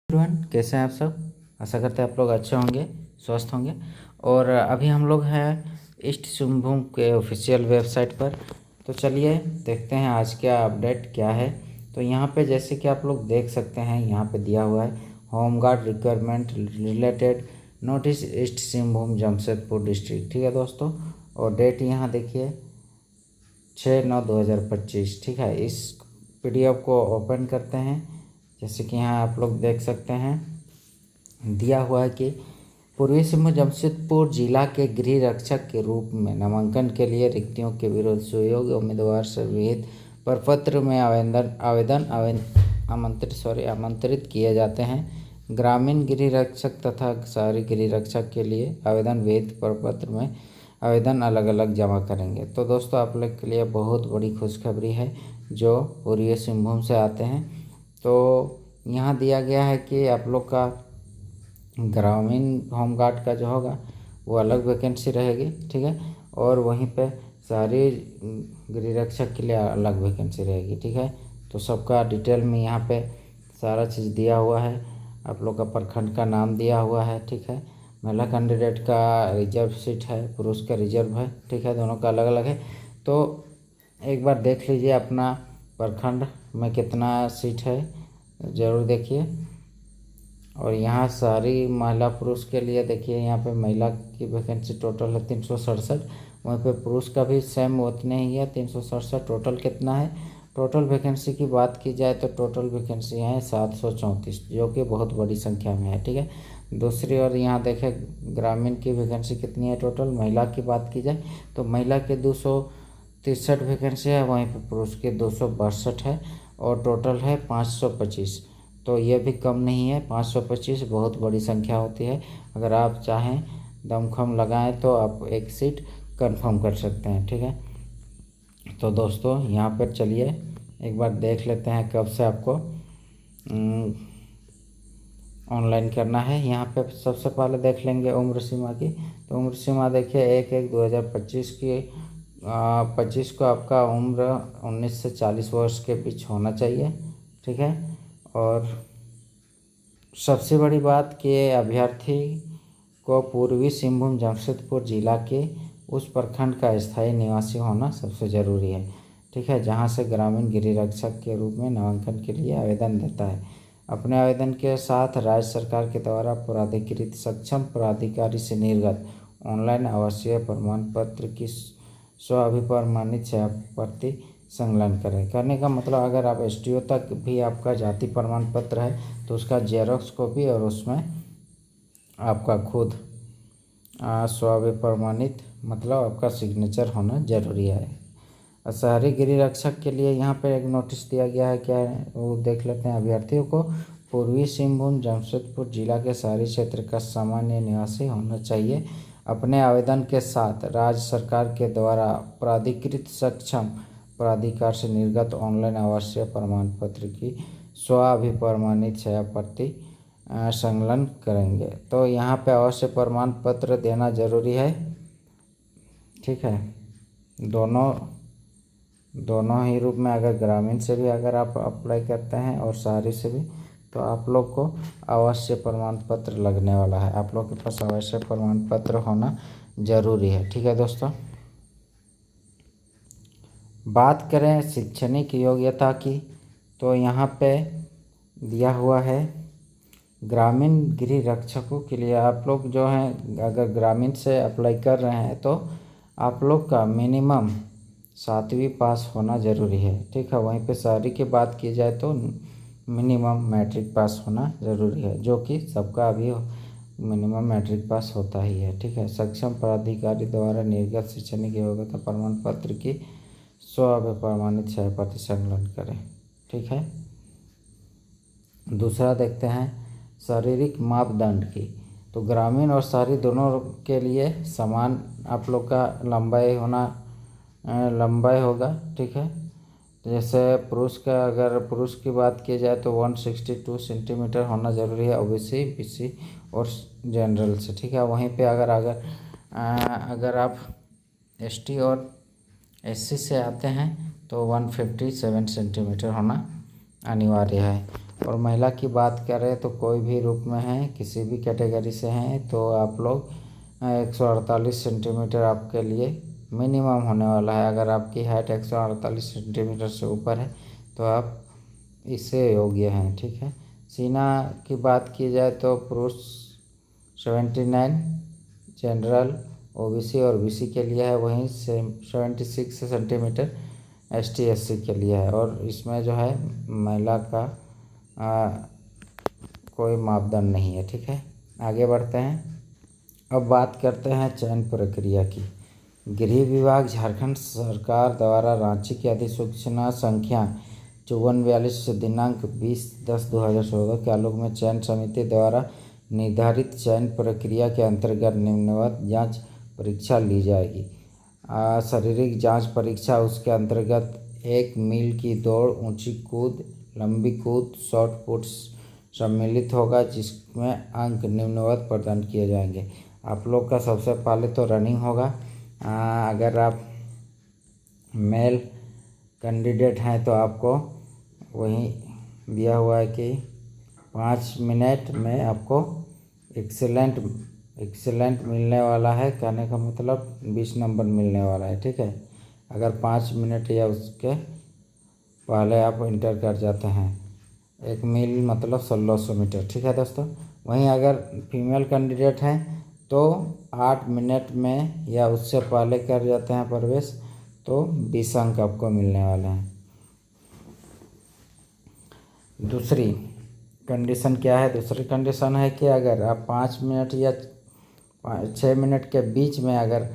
Everyone, कैसे हैं आप सब। आशा करते हैं आप लोग अच्छे होंगे, स्वस्थ होंगे। और अभी हम लोग हैं ईस्ट सिंहभूम के ऑफिशियल वेबसाइट पर। तो चलिए देखते हैं आज क्या अपडेट क्या है। तो यहाँ पे जैसे कि आप लोग देख सकते हैं, यहाँ पे दिया हुआ है home guard requirement related notice east Singhbhum Jamshedpur district. ठीक है दोस्तों, और डेट यहाँ देखिए 6/9/2025। ठीक है, इस PDF को ओपन करते हैं। जैसे कि यहाँ आप लोग देख सकते हैं दिया हुआ है कि पूर्वी सिंहभूम जमशेदपुर जिला के गृह रक्षक के रूप में नामांकन के लिए रिक्तियों के विरुद्ध सुयोग्य उम्मीदवार से विहित प्रपत्र में आमंत्रित किए जाते हैं। ग्रामीण गृह रक्षक तथा शहरी गृह रक्षक के लिए आवेदन विहित प्रपत्र में आवेदन अलग अलग जमा करेंगे। तो दोस्तों आप लोग के लिए बहुत बड़ी खुशखबरी है जो पूर्वी सिंहभूम से आते हैं। तो यहाँ दिया गया है कि आप लोग का ग्रामीण होमगार्ड का जो होगा वो अलग वैकेंसी रहेगी। ठीक है, और वहीं पे शहरी गृह रक्षक के लिए अलग वैकेंसी रहेगी। ठीक है, तो सबका डिटेल में यहाँ पे सारा चीज़ दिया हुआ है। आप लोग का प्रखंड का नाम दिया हुआ है। ठीक है, महिला कैंडिडेट का रिजर्व सीट है, पुरुष का रिजर्व है। ठीक है, दोनों का अलग अलग है। तो एक बार देख लीजिए अपना प्रखंड में कितना सीट है, ज़रूर देखिए। और यहाँ सारी महिला पुरुष के लिए देखिए, यहाँ पे महिला की वैकेंसी टोटल है 367। वहीं पे पुरुष का भी सेम उतने ही है 367। टोटल कितना है, टोटल वैकेंसी की बात की जाए तो टोटल वैकेंसी है 734, जो कि बहुत बड़ी संख्या में है। ठीक है, दूसरी ओर यहाँ देखें ग्रामीण की वैकेंसी कितनी है टोटल। महिला की बात की जाए तो महिला के 263 वैकेंसी है, वहीं पर पुरुष के 262 है, और टोटल है 525। तो ये भी कम नहीं है, 525 बहुत बड़ी संख्या होती है। अगर आप चाहें दमखम लगाएं तो आप एक सीट कंफर्म कर सकते हैं। ठीक है, तो दोस्तों यहाँ पर चलिए एक बार देख लेते हैं कब से आपको ऑनलाइन करना है। यहाँ पे सबसे पहले देख लेंगे उम्र सीमा की। तो उम्र सीमा देखिए 1/1/2025 की 25 को आपका उम्र 19 से 40 वर्ष के बीच होना चाहिए। ठीक है, और सबसे बड़ी बात कि अभ्यर्थी को पूर्वी सिंहभूम जमशेदपुर जिला के उस प्रखंड का स्थायी निवासी होना सबसे ज़रूरी है। ठीक है, जहां से ग्रामीण गृह रक्षक के रूप में नामांकन के लिए आवेदन देता है। अपने आवेदन के साथ राज्य सरकार के द्वारा प्राधिकृत सक्षम प्राधिकारी से निर्गत ऑनलाइन आवासीय प्रमाण पत्र की स्वाभिप्रमाणित प्रति संलग्न करें। करने का मतलब अगर आप STO तक भी आपका जाति प्रमाण पत्र है तो उसका जेरॉक्स कॉपी और उसमें आपका खुद स्वाभिप्रमाणित मतलब आपका सिग्नेचर होना जरूरी है। शहरी गृह रक्षक के लिए यहाँ पे एक नोटिस दिया गया है, क्या है वो देख लेते हैं। अभ्यर्थियों को पूर्वी सिंहभूम जमशेदपुर जिला के शहरी क्षेत्र का सामान्य निवासी होना चाहिए। अपने आवेदन के साथ राज्य सरकार के द्वारा प्राधिकृत सक्षम प्राधिकार से निर्गत ऑनलाइन आवासीय प्रमाण पत्र की स्वाभिप्रमाणित प्रति संलग्न करेंगे। तो यहाँ पे अवश्य प्रमाण पत्र देना जरूरी है। ठीक है, दोनों ही रूप में, अगर ग्रामीण से भी अगर आप अप्लाई करते हैं और शहरी से भी, तो आप लोग को अवश्य प्रमाण पत्र लगने वाला है। आप लोग के पास अवश्य प्रमाण पत्र होना जरूरी है। ठीक है दोस्तों, बात करें शैक्षणिक योग्यता की, तो यहाँ पे दिया हुआ है ग्रामीण गृह रक्षकों के लिए आप लोग जो हैं अगर ग्रामीण से अप्लाई कर रहे हैं तो आप लोग का मिनिमम 7वीं पास होना ज़रूरी है। ठीक है, वहीं पे शहरी की बात की जाए तो मिनिमम मैट्रिक पास होना ज़रूरी है, जो कि सबका अभी मिनिमम मैट्रिक पास होता ही है। ठीक है, सक्षम प्राधिकारी द्वारा निर्गत शैक्षणिक योग्यता प्रमाण पत्र की स्वाभिप्रमाणित प्रति संलग्न करें। ठीक है, दूसरा देखते हैं शारीरिक मापदंड की। तो ग्रामीण और शहरी दोनों के लिए समान आप लोग का लंबाई होगा। ठीक है, जैसे पुरुष का अगर पुरुष की बात की जाए तो 162 सेंटीमीटर होना ज़रूरी है OBC BC और जनरल से। ठीक है, वहीं पे अगर आप ST और SC से आते हैं तो 157 सेंटीमीटर होना अनिवार्य है। और महिला की बात करें तो कोई भी रूप में हैं, किसी भी कैटेगरी से हैं, तो आप लोग 148 सेंटीमीटर आपके लिए मिनिमम होने वाला है। अगर आपकी हाइट 148 सेंटीमीटर से ऊपर है तो आप इससे योग्य हैं, ठीक है। सीना की बात की जाए तो पुरुष 79 जनरल, ओबीसी और बीसी के लिए है, वहीं 76 सेंटीमीटर एसटी एससी के लिए है। और इसमें जो है महिला का कोई मापदंड नहीं है, ठीक है। आगे बढ़ते हैं। अब बात करते हैं चयन प्रक्रिया की। गृह विभाग झारखंड सरकार द्वारा रांची की अधिसूचना संख्या 5442 दिनांक 20/10/2014 के आलोक में चयन समिति द्वारा निर्धारित चयन प्रक्रिया के अंतर्गत निम्नवत जांच परीक्षा ली जाएगी। शारीरिक जांच परीक्षा, उसके अंतर्गत 1 मील की दौड़, ऊंची कूद, लंबी कूद, शॉट पुट सम्मिलित होगा, जिसमें अंक निम्नवत प्रदान किए जाएंगे। आप लोग का सबसे पहले तो रनिंग होगा। अगर आप मेल कैंडिडेट हैं तो आपको वहीं दिया हुआ है कि 5 मिनट में आपको एक्सीलेंट मिलने वाला है। कहने का मतलब 20 नंबर मिलने वाला है, ठीक है। अगर 5 मिनट या उसके पहले आप इंटर कर जाते हैं। 1 मील मतलब 1600 मीटर, ठीक है दोस्तों। वहीं अगर फीमेल कैंडिडेट हैं तो 8 मिनट में या उससे पहले कर जाते हैं प्रवेश तो 20 अंक आपको मिलने वाले हैं। दूसरी कंडीशन क्या है? दूसरी कंडीशन है कि अगर आप 5 मिनट या 6 मिनट के बीच में अगर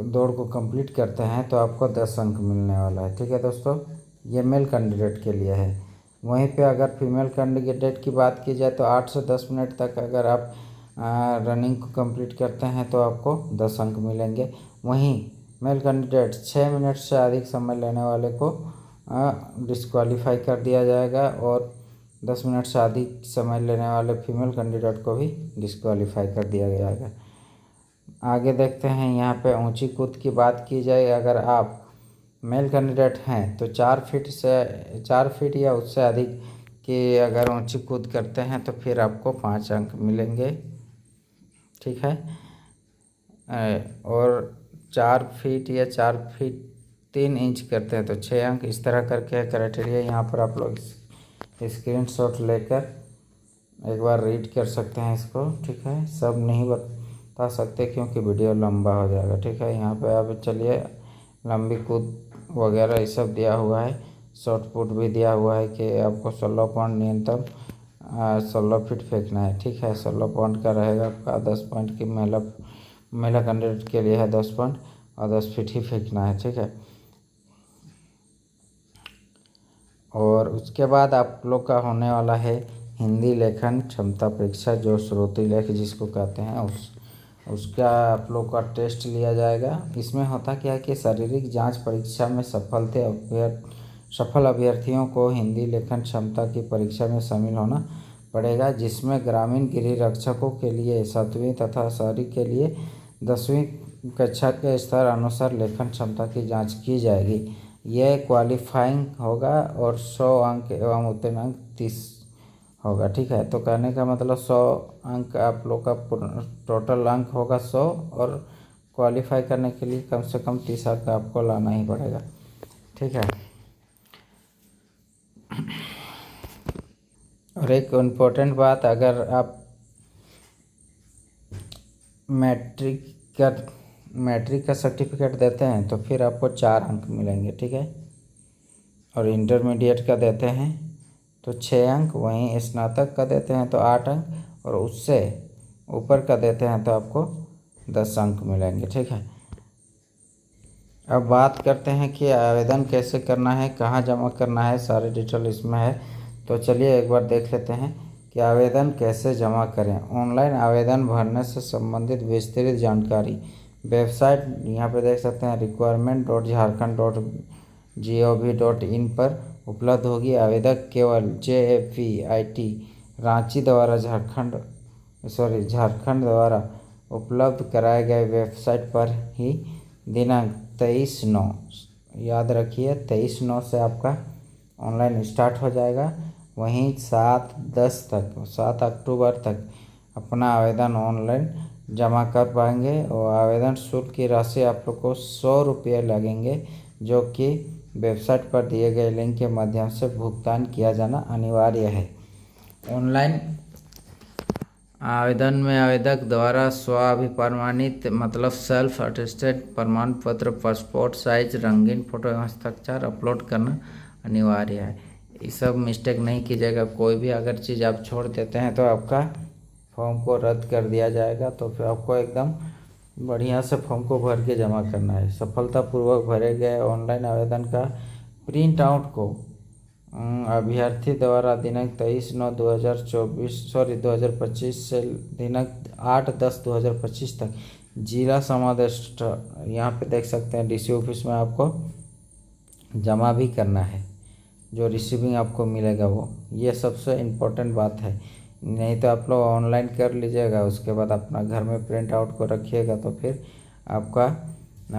दौड़ को कंप्लीट करते हैं तो आपको 10 अंक मिलने वाला है, ठीक है दोस्तों। ये मेल कैंडिडेट के लिए है। वहीं पे अगर फीमेल कैंडिडेट की बात की जाए तो 8 से 10 मिनट तक अगर आप रनिंग को कंप्लीट करते हैं तो आपको 10 अंक मिलेंगे। वहीं मेल कैंडिडेट 6 मिनट से अधिक समय लेने वाले को डिस्क्वालीफाई कर दिया जाएगा और 10 मिनट से अधिक समय लेने वाले फीमेल कैंडिडेट को भी डिस्क्वालीफाई कर दिया जाएगा। आगे देखते हैं। यहाँ पे ऊंची कूद की बात की जाए, अगर आप मेल कैंडिडेट हैं तो 4 फीट या उससे अधिक की अगर ऊंची कूद करते हैं तो फिर आपको 5 अंक मिलेंगे, ठीक है। और 4 फीट या 4 फीट 3 इंच करते हैं तो 6 अंक। इस तरह करके क्राइटेरिया यहाँ पर आप लोग स्क्रीनशॉट लेकर एक बार रीड कर सकते हैं इसको, ठीक है। सब नहीं बता सकते क्योंकि वीडियो लंबा हो जाएगा, ठीक है। यहाँ पे आप चलिए लंबी कूद वगैरह ये सब दिया हुआ है। शॉर्ट पुट भी दिया हुआ है कि आपको 16 पॉइंट न्यूनतम 16 फीट फेंकना है, ठीक है। 16 पॉइंट का रहेगा आपका। 10 पॉइंट की महिला कैंडिडेट के लिए है 10 पॉइंट और 10 फीट ही फेंकना है, ठीक है। और उसके बाद आप लोग का होने वाला है हिंदी लेखन क्षमता परीक्षा, जो श्रुति लेख जिसको कहते हैं, उसका आप लोग का टेस्ट लिया जाएगा। इसमें होता क्या है कि शारीरिक जांच परीक्षा में सफल अभ्यर्थियों को हिंदी लेखन क्षमता की परीक्षा में शामिल होना पड़ेगा, जिसमें ग्रामीण गृह रक्षकों के लिए 7वीं तथा शहरी के लिए 10वीं कक्षा के स्तर अनुसार लेखन क्षमता की जांच की जाएगी। यह क्वालिफाइंग होगा और 100 अंक एवं उत्तीर्ण 30 होगा, ठीक है। तो कहने का मतलब 100 अंक आप लोग का टोटल अंक होगा 100 और क्वालिफाई करने के लिए कम से कम 30 अंक आपको लाना ही पड़ेगा, ठीक है। और एक इम्पोर्टेंट बात, अगर आप मैट्रिक का सर्टिफिकेट देते हैं तो फिर आपको 4 अंक मिलेंगे, ठीक है। और इंटरमीडिएट का देते हैं तो 6 अंक, वहीं स्नातक का देते हैं तो 8 अंक और उससे ऊपर का देते हैं तो आपको 10 अंक मिलेंगे, ठीक है। अब बात करते हैं कि आवेदन कैसे करना है, कहाँ जमा करना है, सारी डिटेल इसमें है। तो चलिए एक बार देख लेते हैं कि आवेदन कैसे जमा करें। ऑनलाइन आवेदन भरने से संबंधित विस्तृत जानकारी वेबसाइट यहाँ पे देख सकते हैं requirement.jharkhand.gov.in पर उपलब्ध होगी। आवेदक केवल JFVIT रांची द्वारा झारखंड द्वारा उपलब्ध कराए गए वेबसाइट पर ही दिनांक 23/9, याद रखिए 23/9 से आपका ऑनलाइन स्टार्ट हो जाएगा। वहीं 7 अक्टूबर तक अपना आवेदन ऑनलाइन जमा कर पाएंगे। और आवेदन शुल्क की राशि आप लोग को 100 रुपये लगेंगे, जो कि वेबसाइट पर दिए गए लिंक के माध्यम से भुगतान किया जाना अनिवार्य है। ऑनलाइन आवेदन में आवेदक द्वारा स्वाभिप्रमाणित मतलब सेल्फ अटेस्टेड प्रमाण पत्र, पासपोर्ट साइज रंगीन फोटो एवं हस्ताक्षर अपलोड करना अनिवार्य है। ये सब मिस्टेक नहीं कीजिएगा। कोई भी अगर चीज़ आप छोड़ देते हैं तो आपका फॉर्म को रद्द कर दिया जाएगा। तो फिर आपको एकदम बढ़िया से फॉर्म को भर के जमा करना है। सफलतापूर्वक भरे गए ऑनलाइन आवेदन का प्रिंट आउट को अभ्यर्थी द्वारा दिनांक 23/9/2025 से दिनांक 8/10/2025 तक जिला समादेष्ट, यहाँ पे देख सकते हैं डीसी ऑफिस में आपको जमा भी करना है। जो रिसीविंग आपको मिलेगा वो, ये सबसे इम्पोर्टेंट बात है। नहीं तो आप लोग ऑनलाइन कर लीजिएगा, उसके बाद अपना घर में प्रिंट आउट को रखिएगा तो फिर आपका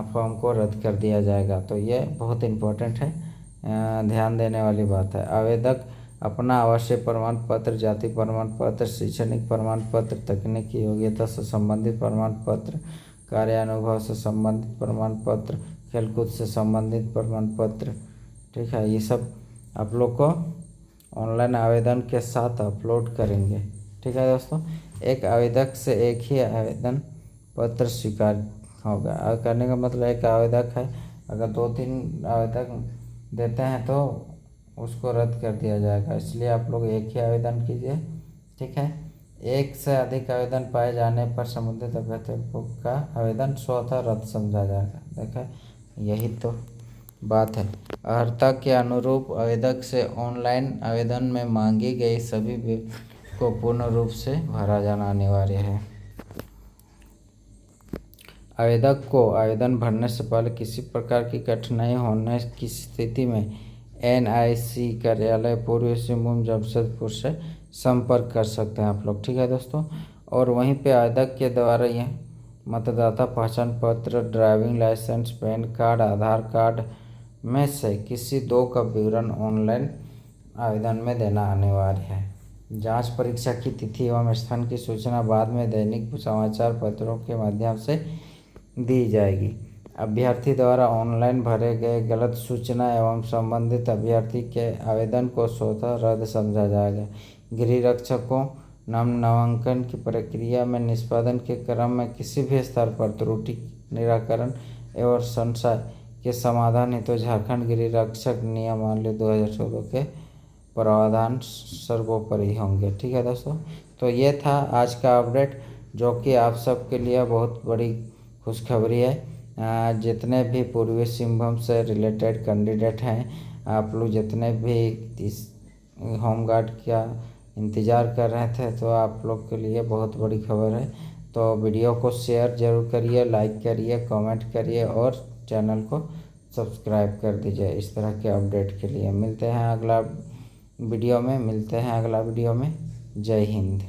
फॉर्म को रद्द कर दिया जाएगा। तो ये बहुत इम्पोर्टेंट है, ध्यान देने वाली बात है। आवेदक अपना आवासीय प्रमाण पत्र, जाति प्रमाण पत्र, शैक्षणिक प्रमाण पत्र, तकनीकी योग्यता से संबंधित प्रमाण पत्र, कार्यानुभव से संबंधित प्रमाण पत्र, खेलकूद से संबंधित प्रमाण पत्र, ठीक है, ये सब आप लोग को ऑनलाइन आवेदन के साथ अपलोड करेंगे। ठीक है दोस्तों, एक आवेदक से एक ही आवेदन पत्र स्वीकार होगा। और करने का मतलब एक आवेदक है, अगर 2-3 आवेदक देते हैं तो उसको रद्द कर दिया जाएगा। इसलिए आप लोग एक ही आवेदन कीजिए। ठीक है, एक से अधिक आवेदन पाए जाने पर संबंधित अभ्यर्थी का आवेदन स्वतः रद्द समझा जाएगा। देखें, यही तो बात है। अर्हता के अनुरूप आवेदक से ऑनलाइन आवेदन में मांगी गई सभी विवरण को पूर्ण रूप से भरा जाना अनिवार्य है। आवेदक को आवेदन भरने से पहले किसी प्रकार की कठिनाई होने की स्थिति में NIC कार्यालय पूर्वी सिंहभूम जमशेदपुर से संपर्क कर सकते हैं आप लोग। ठीक है दोस्तों, और वहीं पे आवेदक के द्वारा यह मतदाता पहचान पत्र, ड्राइविंग लाइसेंस, पैन कार्ड, आधार कार्ड में से किसी 2 का विवरण ऑनलाइन आवेदन में देना अनिवार्य है। जांच परीक्षा की तिथि एवं स्थान की सूचना बाद में दैनिक समाचार पत्रों के माध्यम से दी जाएगी। अभ्यर्थी द्वारा ऑनलाइन भरे गए गलत सूचना एवं संबंधित अभ्यर्थी के आवेदन को स्वतः रद्द समझा जाएगा। गृह रक्षकों नामांकन की प्रक्रिया में निष्पादन के क्रम में किसी भी स्तर पर त्रुटि निराकरण एवं संशय के समाधान हेतु तो झारखंड गृह रक्षक नियमावली 2014 के प्रावधान सर्वोपरि होंगे। ठीक है दोस्तों, तो ये था आज का अपडेट, जो कि आप सबके लिए बहुत बड़ी खुशखबरी है। जितने भी पूर्वी सिंहभूम से रिलेटेड कैंडिडेट हैं, आप लोग जितने भी इस होमगार्ड का इंतज़ार कर रहे थे, तो आप लोग के लिए बहुत बड़ी खबर है। तो वीडियो को शेयर ज़रूर करिए, लाइक करिए, कमेंट करिए और चैनल को सब्सक्राइब कर दीजिए। इस तरह के अपडेट के लिए मिलते हैं अगला वीडियो में। जय हिंद।